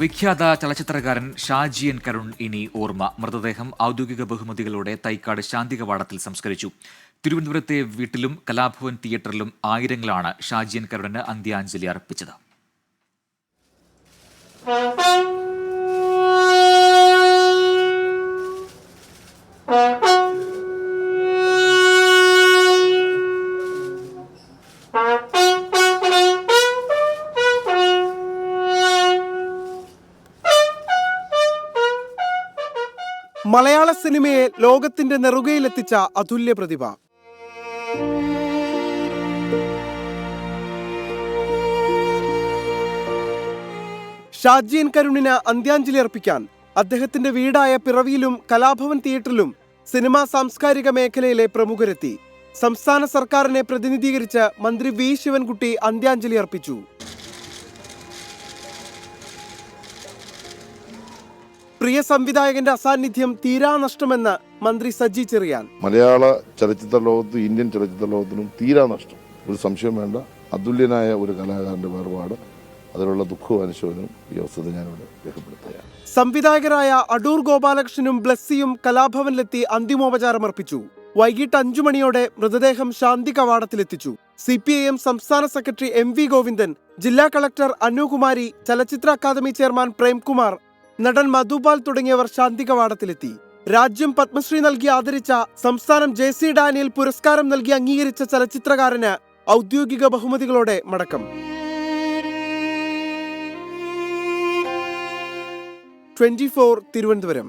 വിഖ്യാത ചലച്ചിത്രകാരൻ ഷാജി എൻ കരുൺ ഇനി ഓർമ്മ. മൃതദേഹം ഔദ്യോഗിക ബഹുമതികളോടെ തൈക്കാട് ശാന്തി കവാടത്തിൽ സംസ്കരിച്ചു. തിരുവനന്തപുരത്തെ വീട്ടിലും കലാഭവൻ തിയേറ്ററിലും ആയിരങ്ങളാണ് ഷാജി എൻ കരുണിന് അന്ത്യാഞ്ജലി അർപ്പിച്ചത്. മലയാള സിനിമയെ ലോകത്തിന്റെ നെറുകയിലെത്തിച്ച അതുല്യ പ്രതിഭ. ഷാജി എൻ കരുണിന് അന്ത്യാഞ്ജലി അർപ്പിക്കാൻ അദ്ദേഹത്തിന്റെ വീടായ പിറവിയിലും കലാഭവൻ തിയേറ്ററിലും സിനിമാ സാംസ്കാരിക മേഖലയിലെ പ്രമുഖരെത്തി. സംസ്ഥാന സർക്കാരിനെ പ്രതിനിധീകരിച്ച് മന്ത്രി വി ശിവൻകുട്ടി അന്ത്യാഞ്ജലി അർപ്പിച്ചു. പ്രിയ സംവിധായകന്റെ അസാന്നിധ്യം തീരാനഷ്ടമെന്ന് മന്ത്രി സജി ചെറിയാൻ. മലയാള ചലച്ചിത്ര ലോകത്തും ഇന്ത്യൻ ചലച്ചിത്ര ലോകത്തിനും തീരാനഷ്ടം, ഒരു സംശയം വേണ്ട. അതുല്യനായ ഒരു കലാകാരന്റെ വേർപാട്, അതിലുള്ള ദുഃഖവും അനുശോചനവും ഈ അവസരത്തിൽ ഞാനിവിടെ രേഖപ്പെടുത്തുകയാണ്. സംവിധായകരായ അടൂർ ഗോപാലകൃഷ്ണനും ബ്ലസ്സിയും കലാഭവനിലെത്തി അന്തിമോപചാരം അർപ്പിച്ചു. വൈകിട്ട് 5 മണിയോടെ മൃതദേഹം ശാന്തി കവാടത്തിലെത്തിച്ചു. CPIM സംസ്ഥാന സെക്രട്ടറി MV ഗോവിന്ദൻ, ജില്ലാ കളക്ടർ അനുകുമാരി, ചലച്ചിത്ര അക്കാദമി ചെയർമാൻ പ്രേംകുമാർ, നടൻ മധുപാൽ തുടങ്ങിയവർ ശാന്തി കവാടത്തിലെത്തി. രാജ്യം പത്മശ്രീ നൽകി ആദരിച്ച, സംസ്ഥാനം JC ഡാനിയൽ പുരസ്കാരം നൽകി അംഗീകരിച്ച ചലച്ചിത്രകാരന് ഔദ്യോഗിക ബഹുമതികളോടെ മടക്കം. 24 തിരുവനന്തപുരം.